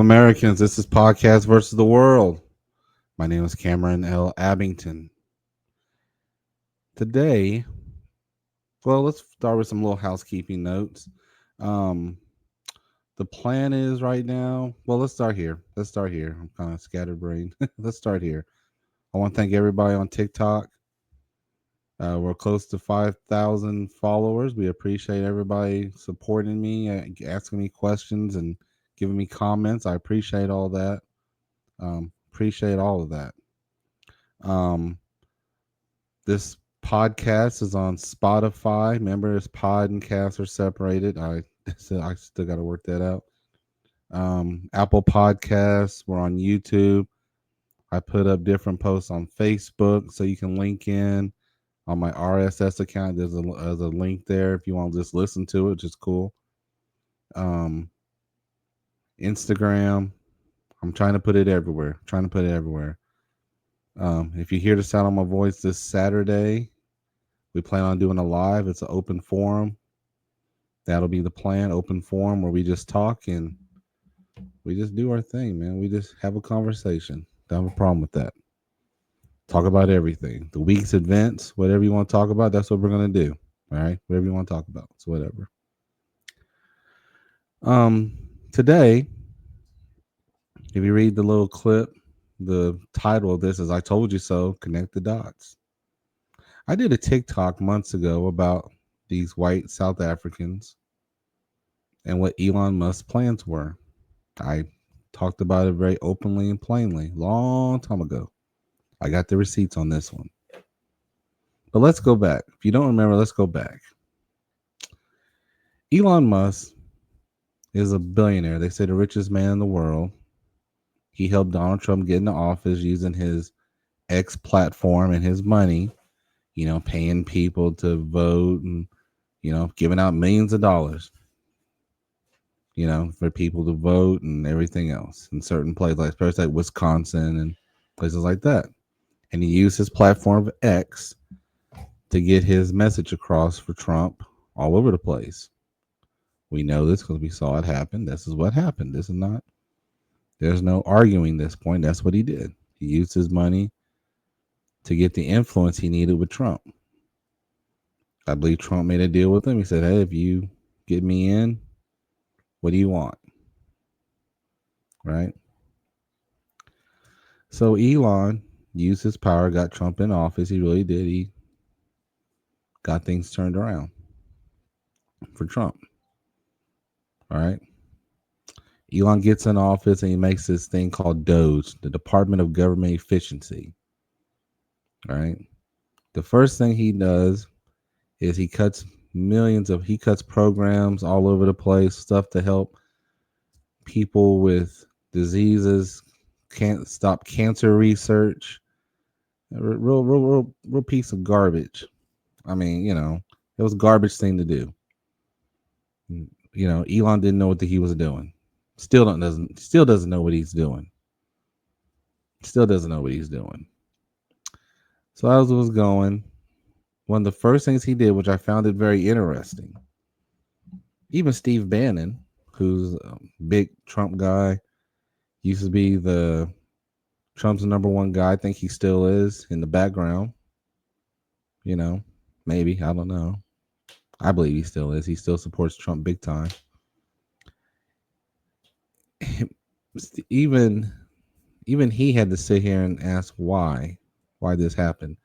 Americans? This is Podcast versus the World. My name is Cameron L. Abington. Today, let's start with some little housekeeping notes. Um, the plan is right now. Let's start here. I'm kind of scatterbrained. Let's start here. I want to thank everybody on TikTok. We're close to 5,000 followers. We appreciate everybody supporting me, asking me questions, and giving me comments. I appreciate all that. Appreciate all of that. This podcast is on Spotify. Remember, this pod and cast are separated. I still got to work that out. Apple Podcasts. We're on YouTube. I put up different posts on Facebook, so you can link in on my RSS account. There's a link there if you want to just listen to it, which is cool. Instagram. I'm trying to put it everywhere. If you hear the sound of my voice this Saturday, we plan on doing a live. It's an open forum. That'll be the plan, open forum where we just talk and we just do our thing, man. We just have a conversation. Don't have a problem with that. Talk about everything. The week's events, whatever you want to talk about, that's what we're going to do. All right? Whatever you want to talk about. So whatever. Today, if you read the little clip, the title of this is I Told You So, Connect the Dots. I did a TikTok months ago about these white South Africans and what Elon Musk's plans were. I talked about it very openly and plainly, long time ago. I got the receipts on this one. But let's go back. If you don't remember, let's go back. Elon Musk is a billionaire. They say the richest man in the world. He helped Donald Trump get into office using his X platform and his money, paying people to vote and, giving out millions of dollars, for people to vote and everything else in certain places, especially like Wisconsin and places like that. And he used his platform of X to get his message across for Trump all over the place. We know this because we saw it happen. This is what happened. There's no arguing this point. That's what he did. He used his money to get the influence he needed with Trump. I believe Trump made a deal with him. He said, hey, if you get me in, what do you want? Right? So Elon used his power, got Trump in office. He really did. He got things turned around for Trump. All right. Elon gets in office and he makes this thing called DOGE, the Department of Government Efficiency. All right. The first thing he does is he cuts programs all over the place, stuff to help people with diseases, can't stop cancer research. Real piece of garbage. I mean, it was a garbage thing to do. Elon didn't know what he was doing. Still doesn't know what he's doing. So as it was going, one of the first things he did, which I found it very interesting, even Steve Bannon, who's a big Trump guy, used to be Trump's number one guy. I think he still is in the background. Maybe, I don't know. I believe he still is. He still supports Trump big time. Even he had to sit here and ask why this happened.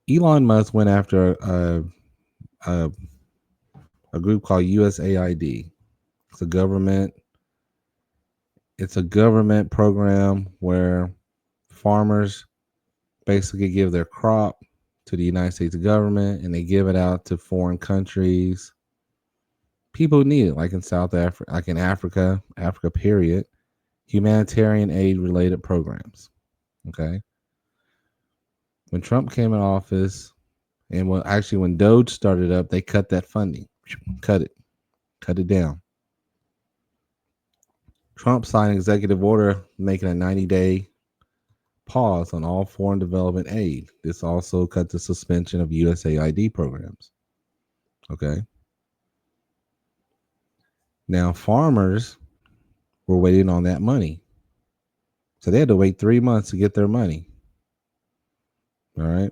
Elon Musk went after a group called USAID. It's a government program where farmers basically give their crop to the United States government and they give it out to foreign countries. People need it, like in South Africa, like in Africa, period. Humanitarian aid related programs. Okay. When Trump came in office, and when DOGE started up, they cut that funding. Cut it down. Trump signed an executive order making a 90-day pause on all foreign development aid. This also cut the suspension of USAID programs. Okay. Now, farmers were waiting on that money. So they had to wait 3 months to get their money. All right.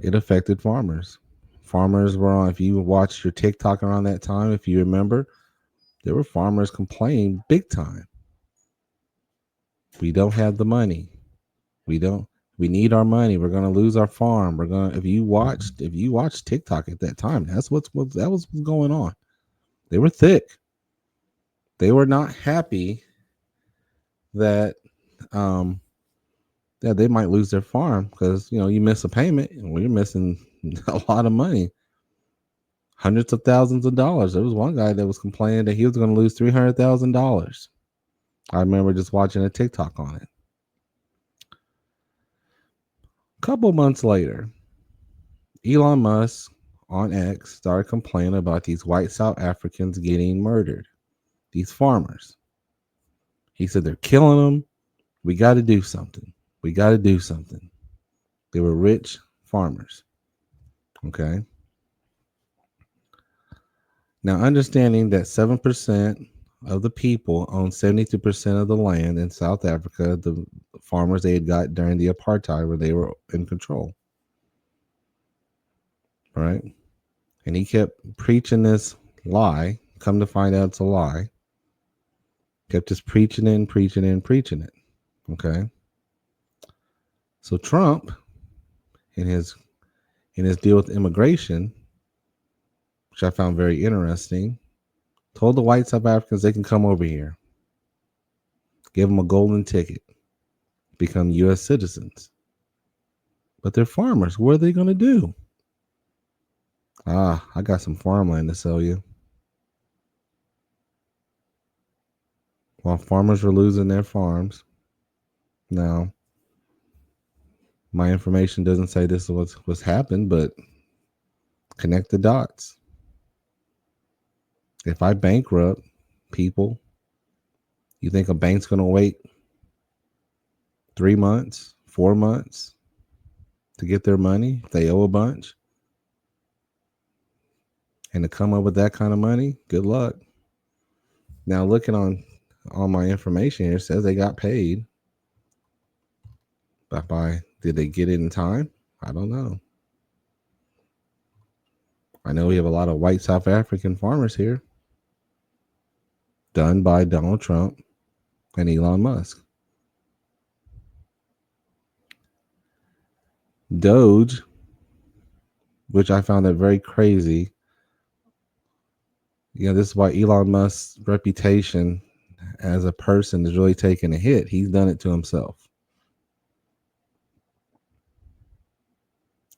It affected farmers. Farmers were on, if you watched your TikTok around that time, if you remember, there were farmers complaining big time. We don't have the money. We don't. We need our money. We're gonna lose our farm. We're gonna. If you watched TikTok at that time, that was what's going on. They were thick. They were not happy that um that they might lose their farm because you miss a payment. Well, you're missing a lot of money, hundreds of thousands of dollars. There was one guy that was complaining that he was going to lose $300,000. I remember just watching a TikTok on it. A couple months later, Elon Musk on X started complaining about these white South Africans getting murdered, these farmers. He said they're killing them. We got to do something. We got to do something. They were rich farmers. Okay. Now, understanding that 7% of the people own 72% of the land in South Africa, the farmers they had got during the apartheid where they were in control. Right. And he kept preaching this lie. Come to find out it's a lie. Kept just preaching it and preaching it and preaching it. Okay. So Trump, in his deal with immigration, which I found very interesting, told the white South Africans they can come over here. Give them a golden ticket. Become U.S. citizens. But they're farmers. What are they going to do? I got some farmland to sell you. While farmers were losing their farms. Now, my information doesn't say this is what's happened, but connect the dots. If I bankrupt people, you think a bank's going to wait 3 months, 4 months to get their money if they owe a bunch? And to come up with that kind of money, good luck. Now, looking on my information here, it says they got paid. But did they get it in time? I don't know. I know we have a lot of white South African farmers here. Done by Donald Trump and Elon Musk. Doge, which I found that very crazy. This is why Elon Musk's reputation as a person is really taking a hit. He's done it to himself.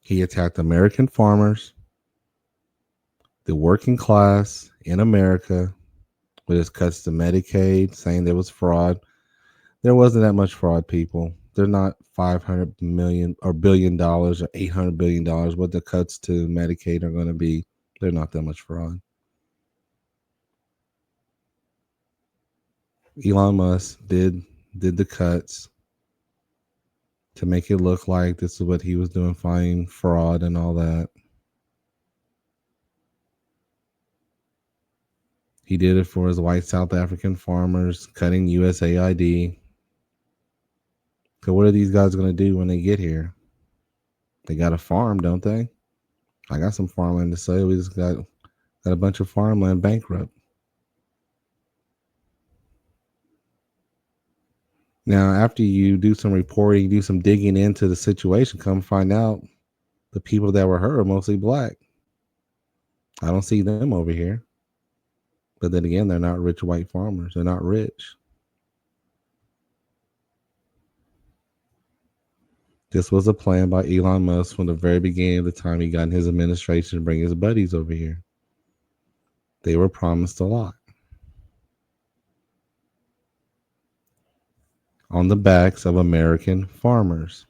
He attacked American farmers, the working class in America, with his cuts to Medicaid, saying there was fraud. There wasn't that much fraud, people. They're not $500 million or $1 billion or $800 billion. What the cuts to Medicaid are going to be, they're not that much fraud. Elon Musk did the cuts to make it look like this is what he was doing, fighting fraud and all that. He did it for his white South African farmers, cutting USAID. So what are these guys going to do when they get here? They got a farm, don't they? I got some farmland to sell. We just got a bunch of farmland bankrupt. Now, after you do some reporting, do some digging into the situation, come find out the people that were hurt are mostly black. I don't see them over here. But then again, they're not rich white farmers. They're not rich. This was a plan by Elon Musk from the very beginning of the time he got in his administration to bring his buddies over here. They were promised a lot. On the backs of American farmers.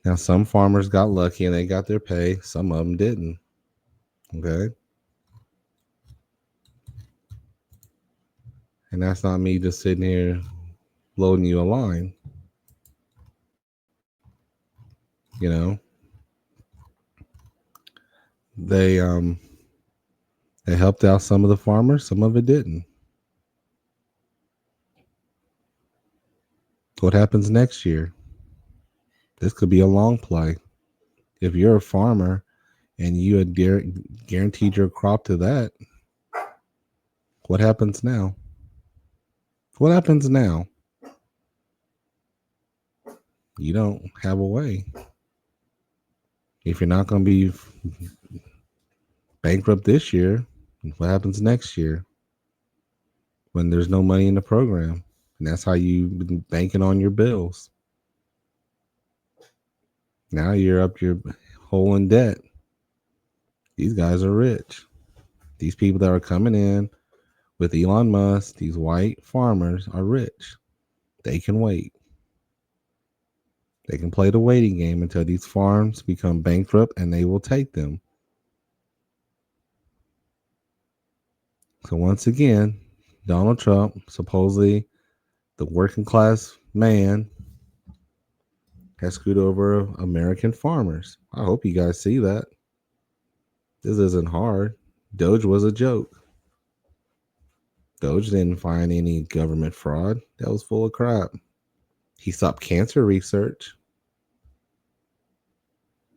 Now, some farmers got lucky and they got their pay. Some of them didn't. Okay. And that's not me just sitting here loading you a line. You know, They they helped out some of the farmers, some of it didn't. What happens next year? This could be a long play. If you're a farmer and you had guaranteed your crop to that, what happens now? What happens now? You don't have a way. If you're not going to be bankrupt this year, what happens next year when there's no money in the program? And that's how you've been banking on your bills. Now you're up your hole in debt. These guys are rich. These people that are coming in with Elon Musk, these white farmers are rich. They can wait. They can play the waiting game until these farms become bankrupt and they will take them. So once again, Donald Trump, supposedly the working class man, has screwed over American farmers. I hope you guys see that. This isn't hard. Doge was a joke. Doge didn't find any government fraud. That was full of crap. He stopped cancer research.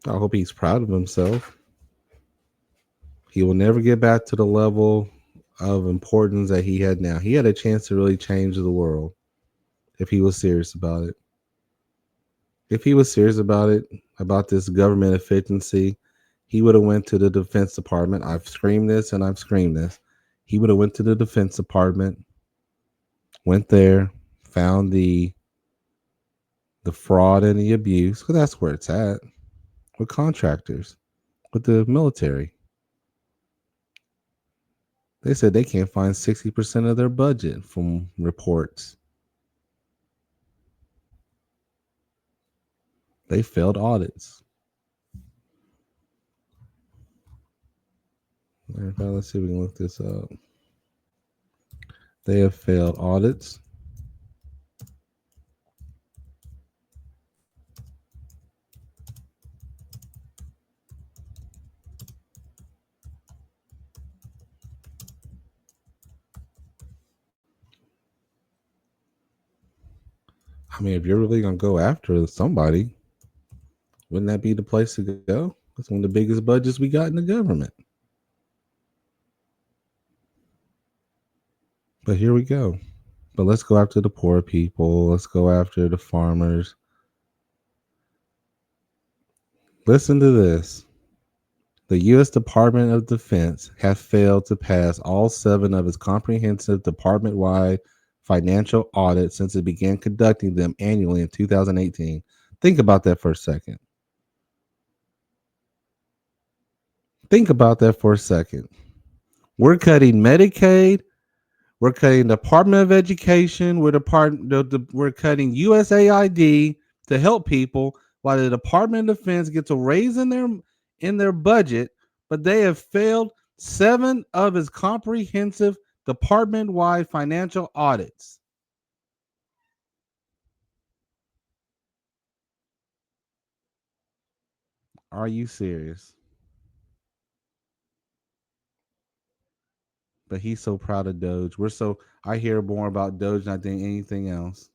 I hope he's proud of himself. He will never get back to the level of importance that he had now. He had a chance to really change the world if he was serious about it. If he was serious about it, about this government efficiency, he would have went to the Defense Department. I've screamed this and I've screamed this. He would have went to the Defense Department, went there, found the fraud and the abuse, because that's where it's at, with contractors, with the military. They said they can't find 60% of their budget from reports. They failed audits. Let's see if we can look this up. They have failed audits. I mean, if you're really going to go after somebody, wouldn't that be the place to go? That's one of the biggest budgets we got in the government. But here we go. But let's go after the poor people. Let's go after the farmers. Listen to this. The U.S. Department of Defense has failed to pass all 7 of its comprehensive department-wide financial audits since it began conducting them annually in 2018. Think about that for a second. Think about that for a second. We're cutting Medicaid. We're cutting Department of Education. We're cutting USAID to help people, while the Department of Defense gets a raise in their budget, but they have failed 7 of its comprehensive department-wide financial audits. Are you serious? But he's so proud of Doge. I hear more about Doge than I think anything else.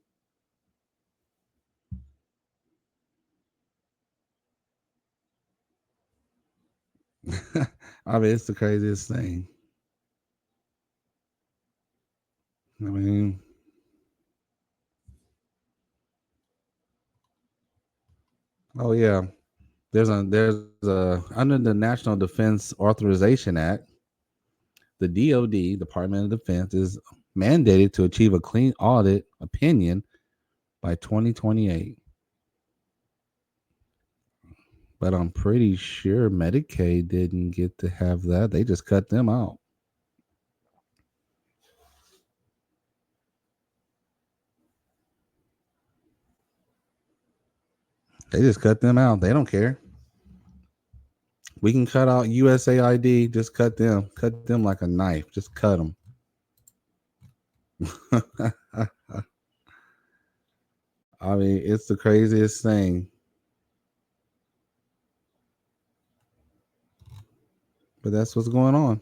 I mean, it's the craziest thing. I mean, oh yeah. There's a under the National Defense Authorization Act, the DoD, Department of Defense, is mandated to achieve a clean audit opinion by 2028. But I'm pretty sure Medicaid didn't get to have that. They just cut them out. They just cut them out. They don't care. We can cut out USAID. Just cut them. Cut them like a knife. Just cut them. I mean, it's the craziest thing. But that's what's going on.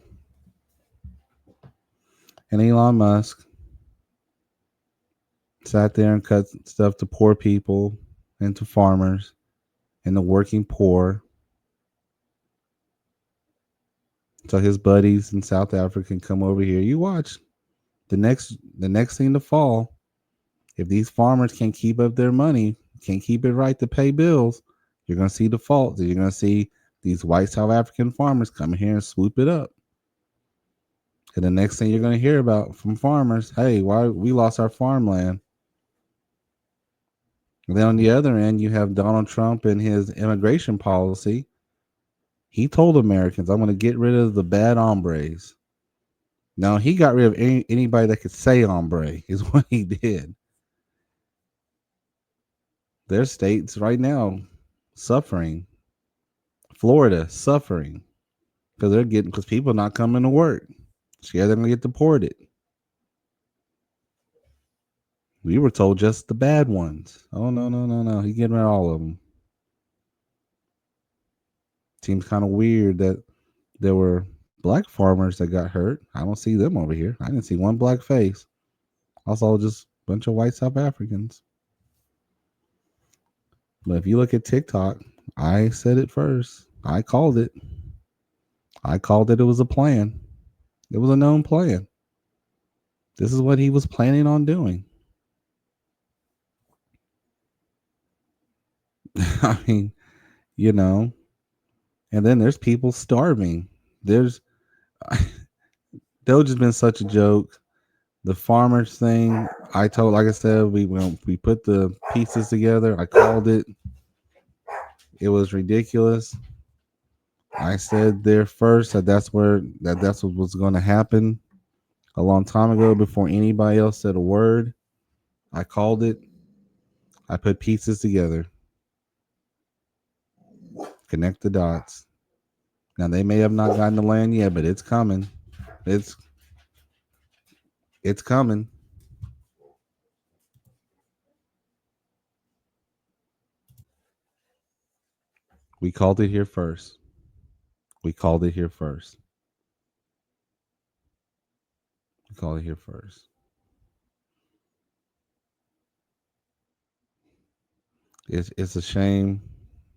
And Elon Musk sat there and cut stuff to poor people and to farmers and the working poor. So his buddies in South Africa can come over here. You watch the next thing to fall. If these farmers can't keep up their money, can't keep it right to pay bills, you're gonna see defaults. You're gonna see these white South African farmers come here and swoop it up. And the next thing you're gonna hear about from farmers, hey, why we lost our farmland. And then on the other end, you have Donald Trump and his immigration policy. He told Americans, I'm going to get rid of the bad hombres. Now, he got rid of anybody that could say hombre, is what he did. Their states right now suffering. Florida suffering because people not coming to work. Scared they're going to get deported. We were told just the bad ones. Oh, no, no, no, no. He getting rid of all of them. Seems kind of weird that there were black farmers that got hurt. I don't see them over here. I didn't see one black face. I saw just a bunch of white South Africans. But if you look at TikTok, I said it first. I called it. I called it. It was a plan. It was a known plan. This is what he was planning on doing. I mean, you know, and then there's people starving. There's Doge has been such a joke. The farmers thing, like I said, we put the pieces together. I called it. It was ridiculous. I said there first that's what was going to happen a long time ago before anybody else said a word. I called it. I put pieces together. Connect the dots. Now they may have not gotten the land yet, but it's coming. It's coming. We called it here first. We called it here first. We called it here first. It's a shame.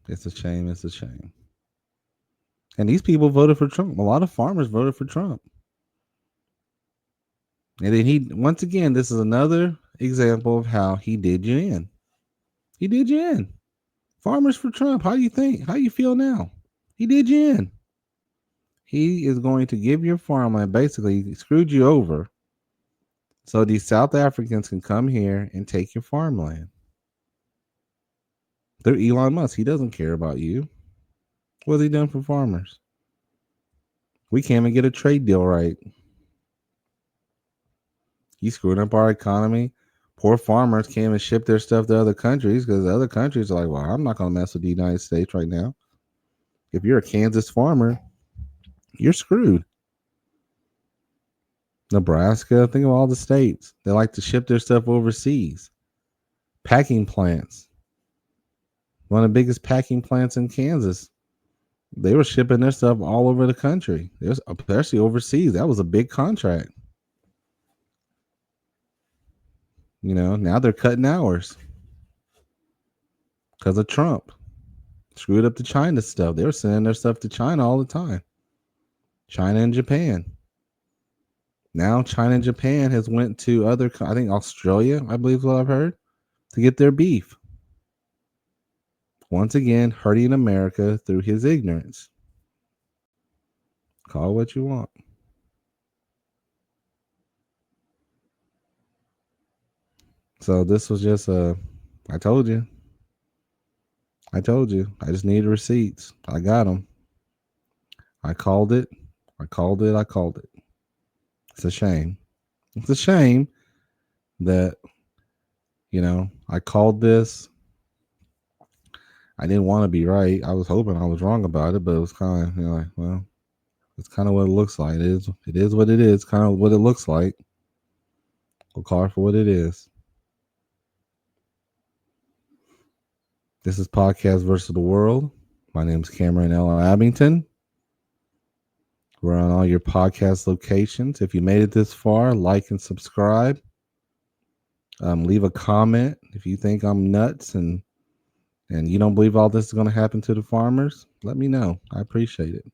It's a shame. It's a shame. And these people voted for Trump. A lot of farmers voted for Trump. And then once again, this is another example of how he did you in. He did you in. Farmers for Trump. How do you think? How you feel now? He did you in. He is going to give your farmland, basically, he screwed you over. So these South Africans can come here and take your farmland. They're Elon Musk. He doesn't care about you. What's he done for farmers? We can't even get a trade deal right. He screwed up our economy. Poor farmers can't even ship their stuff to other countries because the other countries are like, well, I'm not going to mess with the United States right now. If you're a Kansas farmer, you're screwed. Nebraska, think of all the states. They like to ship their stuff overseas. Packing plants. One of the biggest packing plants in Kansas. They were shipping their stuff all over the country, especially overseas. That was a big contract. Now they're cutting hours because of Trump. Screwed up the China stuff. They were sending their stuff to China all the time. China and Japan. Now China and Japan has went to I think Australia, I believe is what I've heard, to get their beef. Once again, hurting America through his ignorance. Call it what you want. So this was just I told you. I just needed receipts. I got them. I called it. I called it. It's a shame. It's a shame that, I called this. I didn't want to be right. I was hoping I was wrong about it, but it was kind of, like, well, it's kind of what it looks like. It is what it is, kind of what it looks like. We'll call it for what it is. This is Podcast versus the World. My name is Cameron L. Abington. We're on all your podcast locations. If you made it this far, like and subscribe. Leave a comment if you think I'm nuts and you don't believe all this is going to happen to the farmers. Let me know. I appreciate it.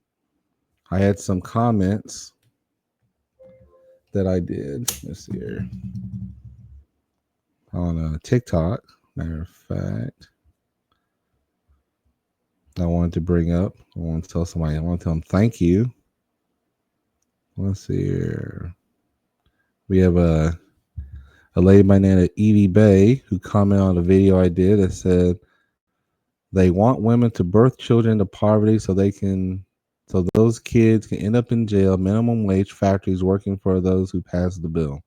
I had some comments that I did. Let's see here on TikTok. Matter of fact, I wanted to bring up. I want to tell somebody. I want to tell them thank you. Let's see here. We have a lady by the name of Edie Bay who commented on a video I did that said they want women to birth children into poverty so those kids can end up in jail, minimum wage factories working for those who pass the bill.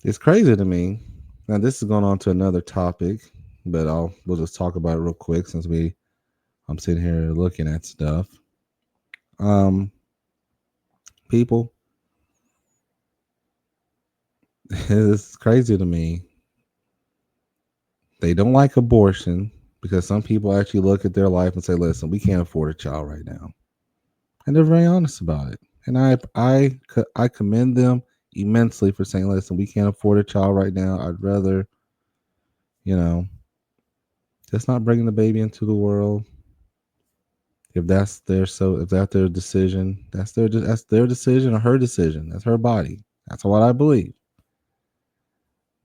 It's crazy to me. Now this is going on to another topic, but we'll just talk about it real quick since I'm sitting here looking at stuff. Um, people, it's crazy to me. They don't like abortion because some people actually look at their life and say, "Listen, we can't afford a child right now," and they're very honest about it. And I commend them immensely for saying, "Listen, we can't afford a child right now. I'd rather, you know, just not bringing the baby into the world. If that's their decision, that's their decision or her decision. That's her body. That's what I believe."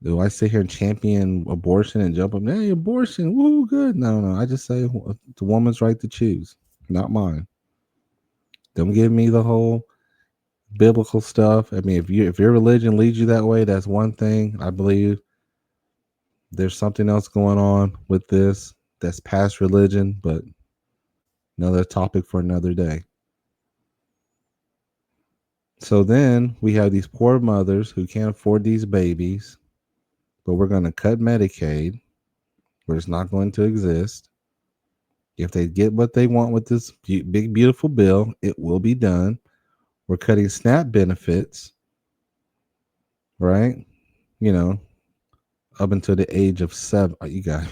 Do I sit here and champion abortion and jump up? Hey, abortion, woo, good. No, no. I just say it's a woman's right to choose, not mine. Don't give me the whole biblical stuff. I mean, if your religion leads you that way, that's one thing. I believe there's something else going on with this that's past religion, but another topic for another day. So then we have these poor mothers who can't afford these babies, but we're going to cut Medicaid, where it's not going to exist. If they get what they want with this big, beautiful bill, it will be done. We're cutting SNAP benefits, right? You know, up until the age of 7. You got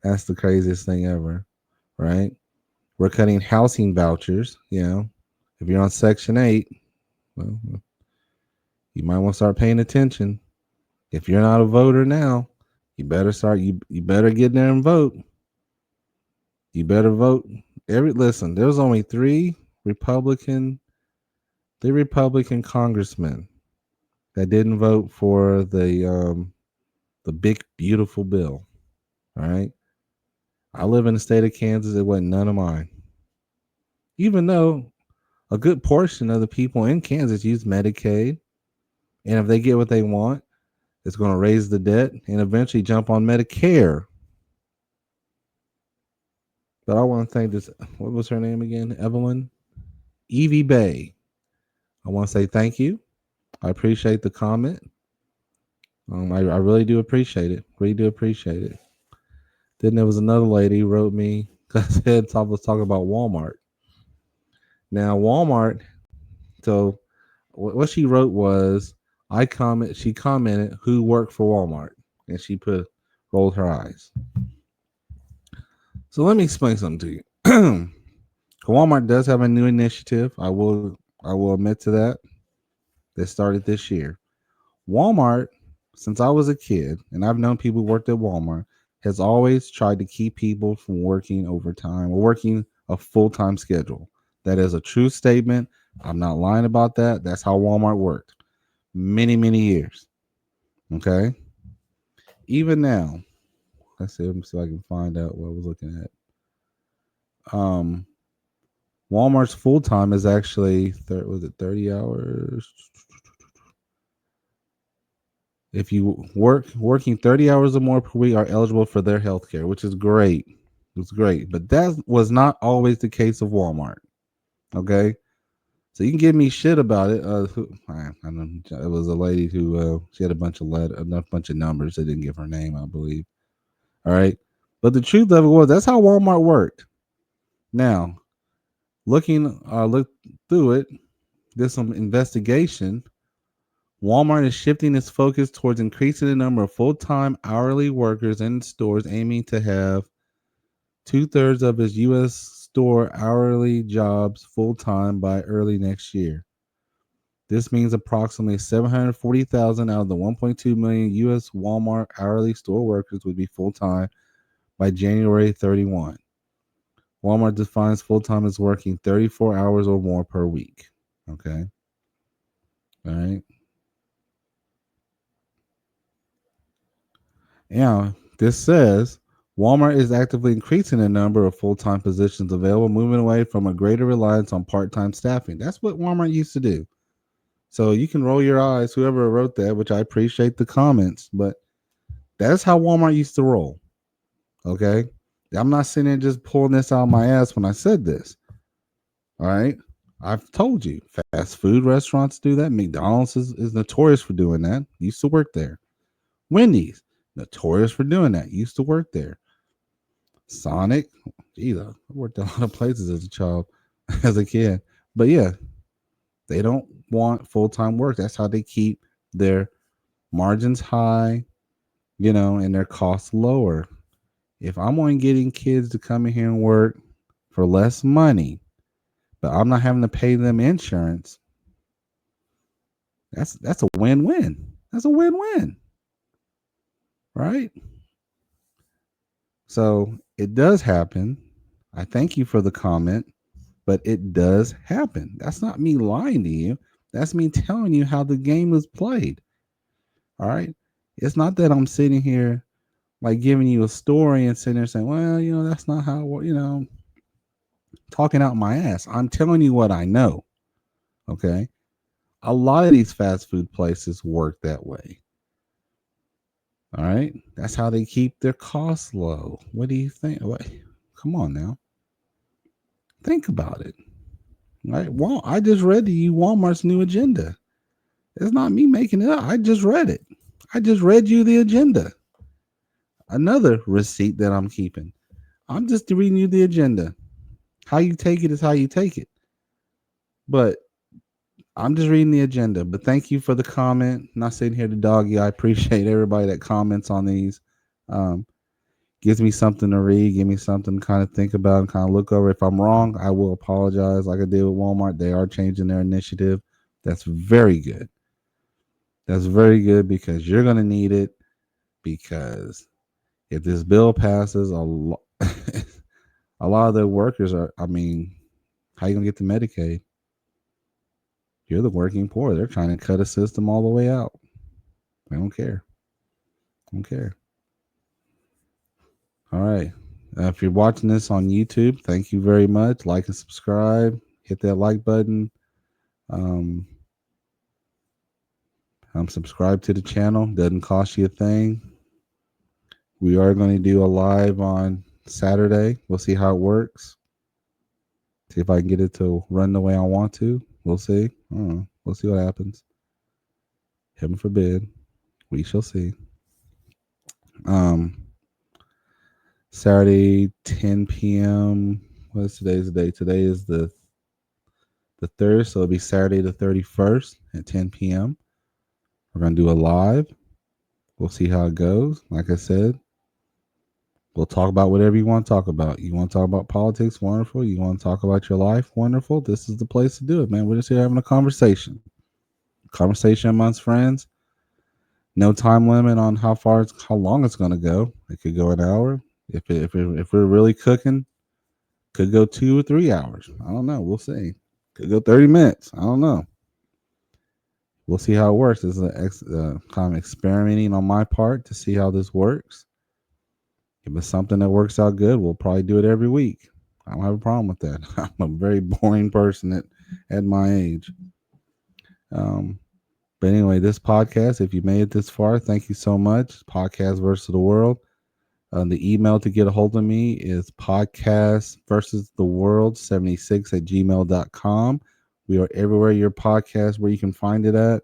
that's the craziest thing ever, right? We're cutting housing vouchers. If you're on Section 8, well, you might want to start paying attention. If you're not a voter now, you better start. You better get there and vote. You better vote. Listen. There's only Republican three Republican congressmen that didn't vote for the big beautiful bill. All right. I live in the state of Kansas. It wasn't none of mine. Even though a good portion of the people in Kansas use Medicaid, and if they get what they want, it's going to raise the debt and eventually jump on Medicare. But I want to thank this. What was her name again? Evelyn Evie Bay. I want to say thank you. I appreciate the comment. I really do appreciate it. Really do appreciate it. Then there was another lady who wrote me because I was talking about Walmart. Now Walmart. So what she wrote was, She commented who worked for Walmart, and she rolled her eyes. So let me explain something to you. Walmart does have a new initiative. I will admit to that. That started this year. Walmart, since I was a kid, and I've known people who worked at Walmart, has always tried to keep people from working overtime or working a full-time schedule. That is a true statement. I'm not lying about that. That's how Walmart worked. Many, many years. Okay. Even now, let me see if I can find out what I was looking at. Walmart's full time is actually was it 30 hours? If you working 30 hours or more per week are eligible for their health care, which is great. It's great. But that was not always the case of Walmart. Okay. So you can give me shit about it. I know, it was a lady who she had a bunch of numbers. They didn't give her name, I believe. All right. But the truth of it was that's how Walmart worked. Now, look through it, did some investigation. Walmart is shifting its focus towards increasing the number of full-time hourly workers in stores, aiming to have 2/3 of its U.S. restore hourly jobs full time by early next year. This means approximately 740,000 out of the 1.2 million U.S. Walmart hourly store workers would be full time by January 31. Walmart defines full time as working 34 hours or more per week. Okay. All right. Now, this says Walmart is actively increasing the number of full time positions available, moving away from a greater reliance on part time staffing. That's what Walmart used to do. So you can roll your eyes, whoever wrote that, which I appreciate the comments, but that's how Walmart used to roll. Okay. I'm not sitting there just pulling this out of my ass when I said this. All right. I've told you, fast food restaurants do that. McDonald's is notorious for doing that. Used to work there. Wendy's, notorious for doing that. Used to work there. Sonic, geez, I worked at a lot of places as a child, as a kid. But yeah, they don't want full time work. That's how they keep their margins high, and their costs lower. If I'm only getting kids to come in here and work for less money, but I'm not having to pay them insurance, that's a win-win. That's a win-win, right? So it does happen. I thank you for the comment, but it does happen. That's not me lying to you. That's me telling you how the game is played. All right. It's not that I'm sitting here like giving you a story and sitting there saying, well, that's not how, talking out my ass. I'm telling you what I know. Okay. A lot of these fast food places work that way. All right. That's how they keep their costs low. What do you think? What? Come on now. Think about it. Right? Well, I just read to you Walmart's new agenda. It's not me making it up. I just read it. I just read you the agenda. Another receipt that I'm keeping. I'm just reading you the agenda. How you take it is how you take it. But I'm just reading the agenda. But thank you for the comment. Not sitting here to dog you. I appreciate everybody that comments on these. Um, Gives me something to read, give me something to kind of think about and kind of look over. If I'm wrong, I will apologize like I did with Walmart. They are changing their initiative. That's very good. That's very good because you're going to need it, because if this bill passes, a lot of their workers are, how you going to get to Medicaid? You're the working poor. They're trying to cut a system all the way out. They don't care. Don't care. All right. If you're watching this on YouTube, thank you very much. Like and subscribe. Hit that like button. Um, Subscribe to the channel. Doesn't cost you a thing. We are going to do a live on Saturday. We'll see how it works. See if I can get it to run the way I want to. We'll see. I don't know. We'll see what happens. Heaven forbid. We shall see. Saturday, 10 p.m. What's today's day? Today is the 3rd, so it'll be Saturday the 31st at 10 p.m. We're going to do a live. We'll see how it goes. Like I said, we'll talk about whatever you want to talk about. You want to talk about politics? Wonderful. You want to talk about your life? Wonderful. This is the place to do it, man. We're just here having a conversation. Conversation amongst friends. No time limit on how long it's going to go. It could go an hour. If we're really cooking, could go 2 or 3 hours. I don't know. We'll see. Could go 30 minutes. I don't know. We'll see how it works. This is kind of experimenting on my part to see how this works. If it's something that works out good, we'll probably do it every week. I don't have a problem with that. I'm a very boring person at my age. But anyway, this podcast, if you made it this far, thank you so much. Podcast versus the world. The email to get a hold of me is podcast versus the world 76 at gmail.com. We are everywhere your podcast, where you can find it at.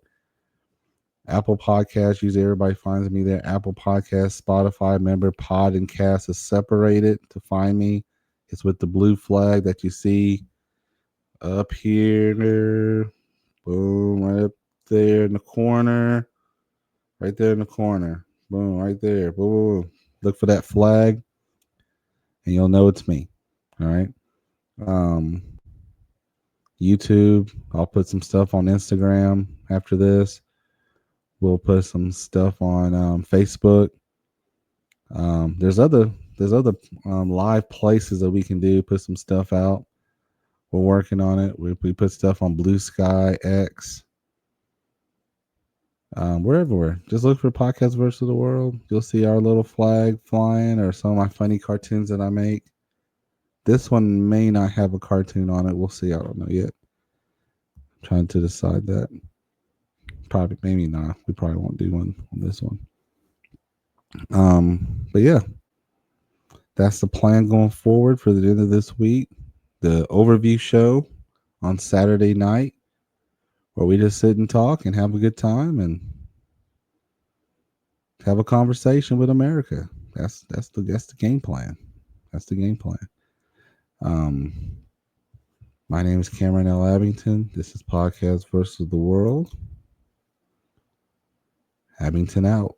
Apple Podcasts, usually everybody finds me there. Apple Podcasts, Spotify, remember Pod and Cast is separated to find me. It's with the blue flag that you see up here. Boom, right up there in the corner. Right there in the corner. Boom, right there. Boom. Look for that flag and you'll know it's me. All right. Um, YouTube. I'll put some stuff on Instagram after this. We'll put some stuff on Facebook. There's other live places that we can do. Put some stuff out. We're working on it. We put stuff on Blue Sky X. We're everywhere. Just look for Podcast Versus the World. You'll see our little flag flying or some of my funny cartoons that I make. This one may not have a cartoon on it. We'll see. I don't know yet. Trying to decide that. Probably, maybe not. We probably won't do one on this one. But yeah, that's the plan going forward for the end of this week. The overview show on Saturday night, where we just sit and talk and have a good time and have a conversation with America. That's the game plan. That's the game plan. Um, my name is Cameron L. Abington. This is Podcast versus the World. Abington out.